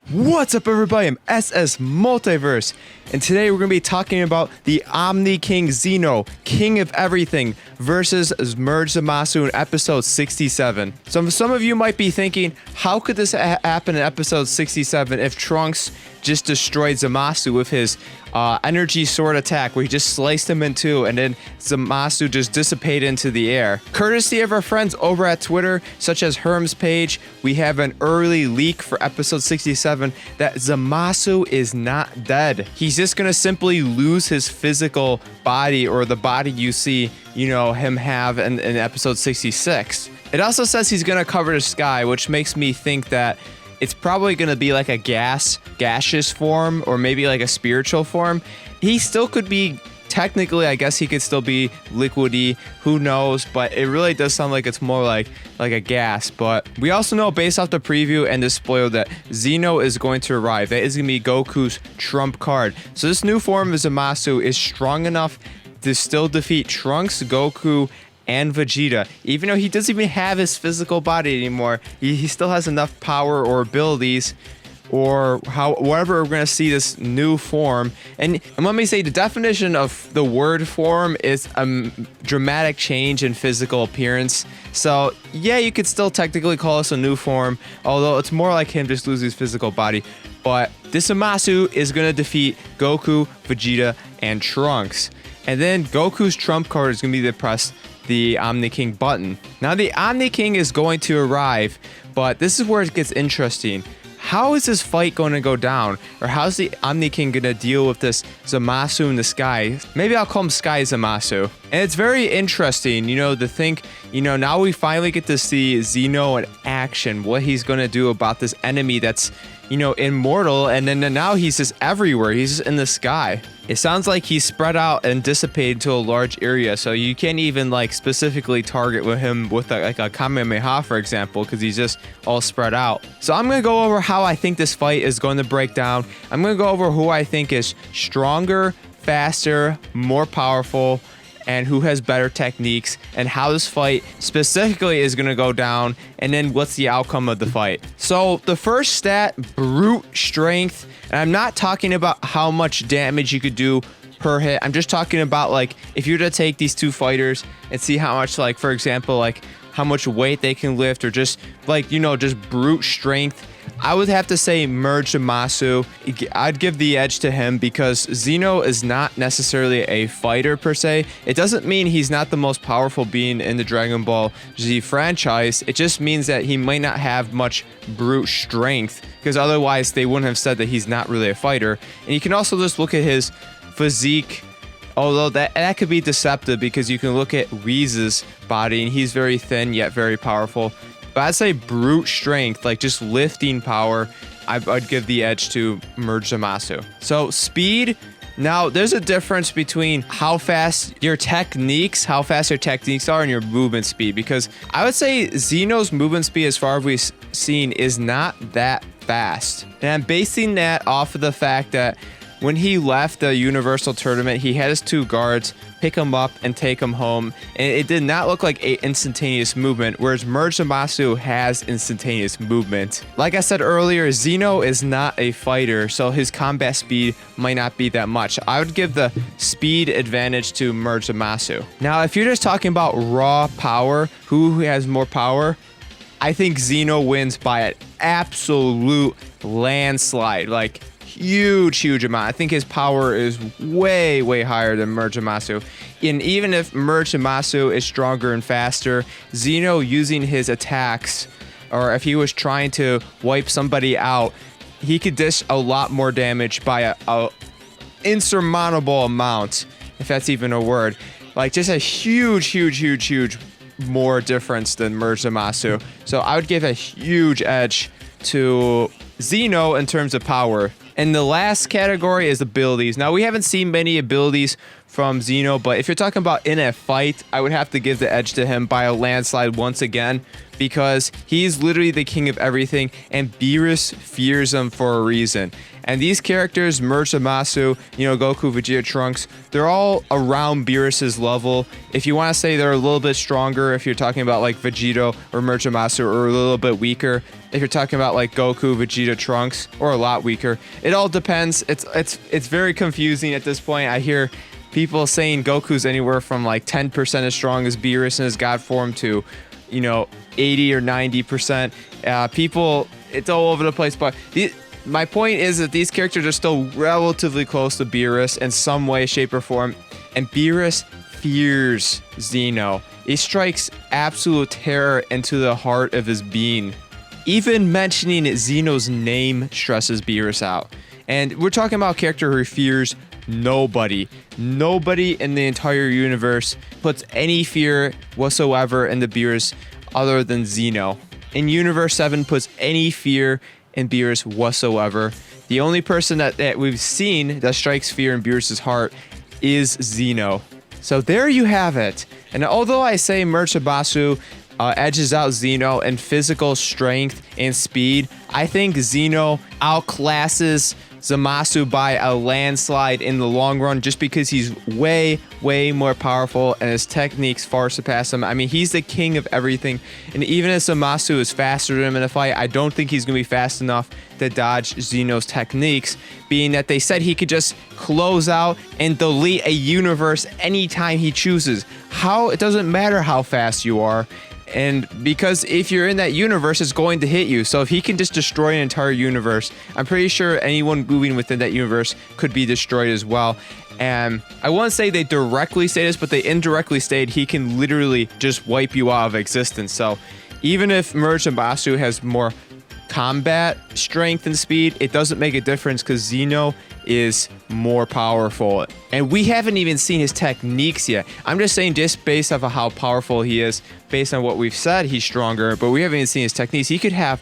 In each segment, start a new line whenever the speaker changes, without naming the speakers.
What's up, everybody? I'm SS Multiverse, and today we're going to be talking about the Omni King Zeno, king of everything, versus Merged Zamasu in episode 67. Some of you might be thinking, how could this happen in episode 67 if Trunks just destroyed Zamasu with his energy sword attack, where he just sliced him in two, and then Zamasu just dissipated into the air? Courtesy of our friends over at Twitter, such as Herm's page, we have an early leak for episode 67 that Zamasu is not dead. He's just gonna simply lose his physical body, or the body you see, him have in episode 66. It also says he's gonna cover the sky, which makes me think that it's probably going to be like a gaseous form, or maybe like a spiritual form. He still could be, technically, I guess he could still be liquidy, who knows, but it really does sound like it's more like a gas. But we also know, based off the preview and the spoiler, that Zeno is going to arrive. That is going to be Goku's trump card. So this new form of Zamasu is strong enough to still defeat Trunks, Goku, and Vegeta. Even though he doesn't even have his physical body anymore, he still has enough power or abilities, or whatever we're going to see this new form. And let me say, the definition of the word form is a dramatic change in physical appearance. So yeah, you could still technically call this a new form, although it's more like him just losing his physical body. But this Zamasu is going to defeat Goku, Vegeta, and Trunks. And then Goku's trump card is going to be the Omni King button. Now the Omni King is going to arrive, but this is where it gets interesting. How is this fight going to go down? Or how's the Omni King going to deal with this Zamasu in the sky? Maybe I'll call him Sky Zamasu. And it's very interesting, to think, now we finally get to see Zeno in action, what he's going to do about this enemy that's, immortal, and then now he's just everywhere. He's just in the sky. It sounds like he's spread out and dissipated to a large area, so you can't even specifically target with him with a Kamehameha, for example, because he's just all spread out. So I'm going to go over how I think this fight is going to break down. I'm going to go over who I think is stronger, faster, more powerful, and who has better techniques, and how this fight specifically is going to go down, and then what's the outcome of the fight. So the first stat, brute strength, and I'm not talking about how much damage you could do per hit. I'm just talking about if you were to take these two fighters and see how much, for example, how much weight they can lift, or just just brute strength. I would have to say Merged Zamasu. I'd give the edge to him because Zeno is not necessarily a fighter per se. It doesn't mean he's not the most powerful being in the Dragon Ball Z franchise. It just means that he might not have much brute strength, because otherwise they wouldn't have said that he's not really a fighter. And you can also just look at his physique, although that could be deceptive, because you can look at Whis' body and he's very thin yet very powerful. But I'd say brute strength, just lifting power, I'd give the edge to Merged Zamasu. So speed, now there's a difference between how fast your techniques are and your movement speed, because I would say Zeno's movement speed, as far as we've seen, is not that fast. And I'm basing that off of the fact that when he left the Universal Tournament, he had his two guards pick him up and take him home, and it did not look like an instantaneous movement, whereas Merged Zamasu has instantaneous movement. Like I said earlier, Zeno is not a fighter, so his combat speed might not be that much. I would give the speed advantage to Merged Zamasu. Now, if you're just talking about raw power, who has more power, I think Zeno wins by an absolute landslide. Huge amount. I think his power is way higher than Merged Zamasu. And even if Merged Zamasu is stronger and faster, Zeno, using his attacks, or if he was trying to wipe somebody out, he could dish a lot more damage by a insurmountable amount, if that's even a word. Just a huge more difference than Merged Zamasu. So I would give a huge edge to Zeno in terms of power. And the last category is abilities. Now, we haven't seen many abilities from Zeno, but if you're talking about in a fight, I would have to give the edge to him by a landslide once again, because he's literally the king of everything, and Beerus fears him for a reason. And these characters, Merged Zamasu, Goku, Vegeta, Trunks, they're all around Beerus's level. If you want to say they're a little bit stronger, if you're talking about like Vegito or Merged Zamasu, or a little bit weaker, if you're talking about like Goku, Vegeta, Trunks, or a lot weaker, it all depends. It's very confusing at this point. I hear people saying Goku's anywhere from like 10% as strong as Beerus in his God form to 80 or 90%. People, it's all over the place, but my point is that these characters are still relatively close to Beerus in some way, shape, or form, and Beerus fears Zeno. He strikes absolute terror into the heart of his being. Even mentioning Zeno's name stresses Beerus out. And we're talking about a character who fears nobody. Nobody in the entire universe puts any fear whatsoever into Beerus other than Zeno. In Universe 7 puts any fear in Beerus whatsoever. The only person that we've seen that strikes fear in Beerus's heart is Zeno. So there you have it. And although I say Merged Zamasu edges out Zeno in physical strength and speed, I think Zeno outclasses Zamasu by a landslide in the long run, just because he's way more powerful and his techniques far surpass him. I mean, he's the king of everything, and even if Zamasu is faster than him in a fight, I don't think he's gonna be fast enough to dodge Zeno's techniques, being that they said he could just close out and delete a universe anytime he chooses. It doesn't matter how fast you are. And because if you're in that universe, it's going to hit you. So if he can just destroy an entire universe, I'm pretty sure anyone moving within that universe could be destroyed as well. And I won't say they directly say this, but they indirectly stated he can literally just wipe you out of existence. So even if Merged Zamasu has more combat strength and speed, it doesn't make a difference because Zeno is more powerful. And we haven't even seen his techniques yet. I'm just saying, just based off of how powerful he is, based on what we've said, he's stronger, but we haven't even seen his techniques. He could have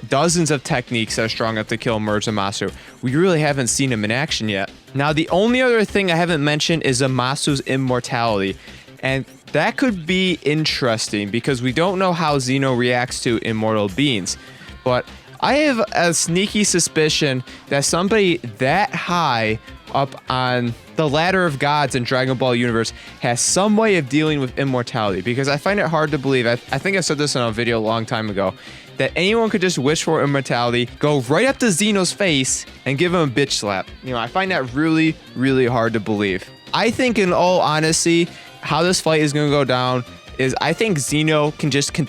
dozens of techniques that are strong enough to kill Merged Zamasu. We really haven't seen him in action yet. Now, the only other thing I haven't mentioned is Zamasu's immortality. And that could be interesting because we don't know how Zeno reacts to immortal beings. But I have a sneaky suspicion that somebody that high up on the ladder of gods in Dragon Ball universe has some way of dealing with immortality, because I find it hard to believe, I think I said this in a video a long time ago, that anyone could just wish for immortality, go right up to Zeno's face, and give him a bitch slap. I find that really hard to believe. I think, in all honesty, how this fight is going to go down is I think Zeno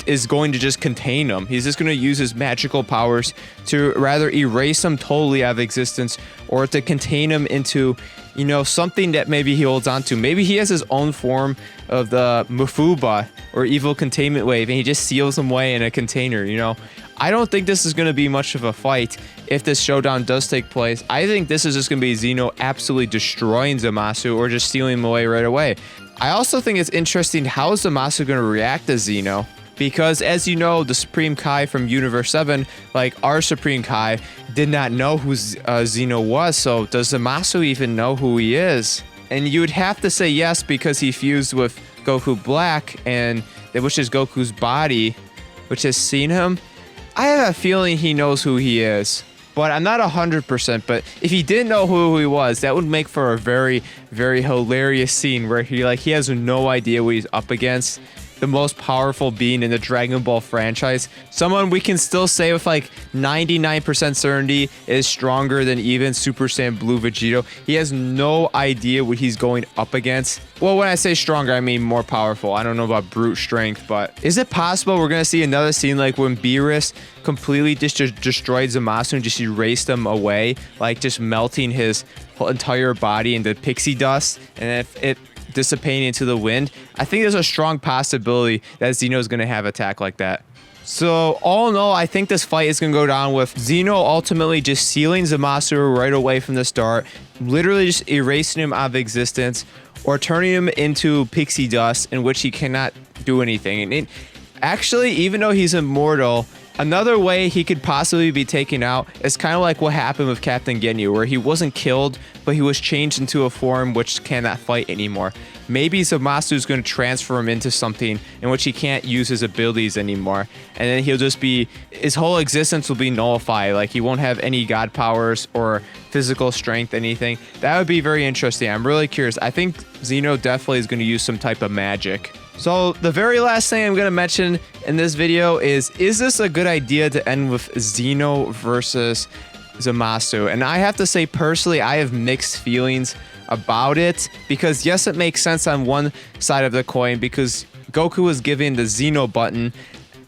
is going to just contain him. He's just going to use his magical powers to rather erase him totally out of existence, or to contain him into, something that maybe he holds on to. Maybe he has his own form of the Mufuba, or evil containment wave, and he just seals him away in a container, I don't think this is going to be much of a fight if this showdown does take place. I think this is just going to be Zeno absolutely destroying Zamasu, or just stealing him away right away. I also think it's interesting how is Zamasu going to react to Zeno, because as you know, the Supreme Kai from Universe 7, like our Supreme Kai, did not know who Zeno was. So does Zamasu even know who he is? And you would have to say yes, because he fused with Goku Black, and which is Goku's body, which has seen him. I have a feeling he knows who he is, but I'm not 100%. But if he didn't know who he was, that would make for a very hilarious scene where he has no idea what he's up against. The most powerful being in the Dragon Ball franchise. Someone we can still say with 99% certainty is stronger than even Super Saiyan Blue Vegito. He has no idea what he's going up against. Well, when I say stronger, I mean more powerful. I don't know about brute strength, but is it possible we're going to see another scene like when Beerus completely just destroyed Zamasu and just erased him away, just melting his whole entire body into pixie dust, and if it dissipating into the wind? I think there's a strong possibility that Zeno is going to have an attack like that. So all in all, I think this fight is going to go down with Zeno ultimately just sealing Zamasu right away from the start, literally just erasing him out of existence, or turning him into pixie dust in which he cannot do anything. And actually, even though he's immortal, Another way he could possibly be taken out is kind of like what happened with Captain Ginyu, where he wasn't killed, but he was changed into a form which cannot fight anymore. Maybe Zamasu is going to transfer him into something in which he can't use his abilities anymore. And then he'll just be, his whole existence will be nullified. Like he won't have any god powers or physical strength, anything. That would be very interesting. I'm really curious. I think Zeno definitely is going to use some type of magic. So the very last thing I'm going to mention in this video is this a good idea to end with Zeno versus Zamasu? And I have to say, personally, I have mixed feelings about it, because yes, it makes sense on one side of the coin, because Goku was given the Zeno button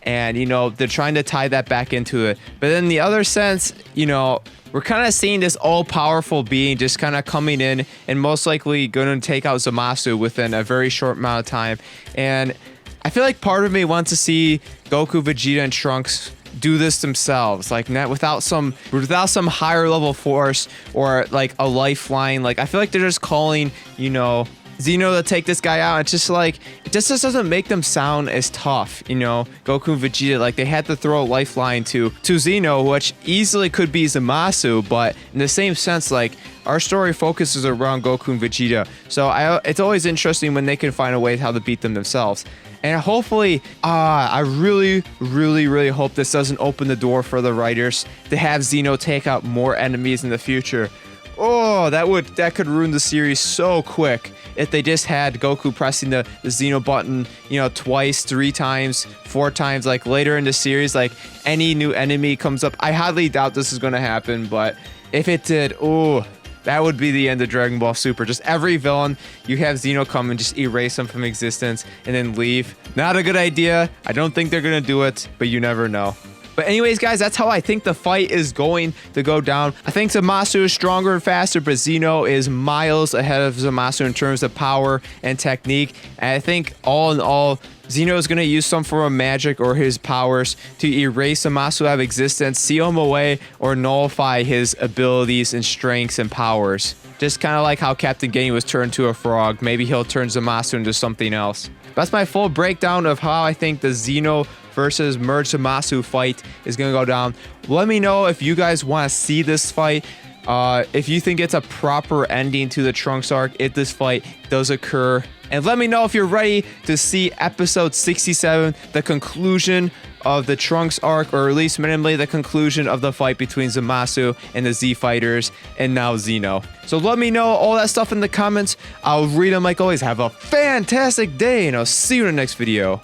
and, you know, they're trying to tie that back into it. But in the other sense, you know, we're kind of seeing this all-powerful being just kind of coming in and most likely going to take out Zamasu within a very short amount of time. And I feel like part of me wants to see Goku, Vegeta, and Trunks do this themselves, like not without some higher level force or like a lifeline. Like I feel like they're just calling, you know, Zeno to take this guy out. It's just like, it just doesn't make them sound as tough, you know. Goku and Vegeta, like they had to throw a lifeline to Zeno, which easily could be Zamasu, but in the same sense, like our story focuses around Goku and Vegeta. So it's always interesting when they can find a way how to beat them themselves. And hopefully, I really, really, really hope this doesn't open the door for the writers to have Zeno take out more enemies in the future. Oh, that could ruin the series so quick if they just had Goku pressing the Zeno button, you know, twice, 3 times, 4 times, like later in the series, like any new enemy comes up. I highly doubt this is going to happen, but if it did, oh, that would be the end of Dragon Ball Super. Just every villain, you have Zeno come and just erase them from existence and then leave. Not a good idea. I don't think they're going to do it, but you never know. But anyways, guys, that's how I think the fight is going to go down. I think Zamasu is stronger and faster, but Zeno is miles ahead of Zamasu in terms of power and technique. And I think all in all, Zeno is going to use some form of magic or his powers to erase Zamasu out of existence, seal him away, or nullify his abilities and strengths and powers. Just kind of like how Captain Ginyu was turned to a frog. Maybe he'll turn Zamasu into something else. That's my full breakdown of how I think the Zeno versus Merged Zamasu fight is going to go down. Let me know if you guys want to see this fight. If you think it's a proper ending to the Trunks arc, if this fight does occur. And let me know if you're ready to see episode 67, the conclusion of the Trunks arc, or at least minimally the conclusion of the fight between Zamasu and the Z Fighters, and now Zeno. So let me know all that stuff in the comments. I'll read them like always. Have a fantastic day, and I'll see you in the next video.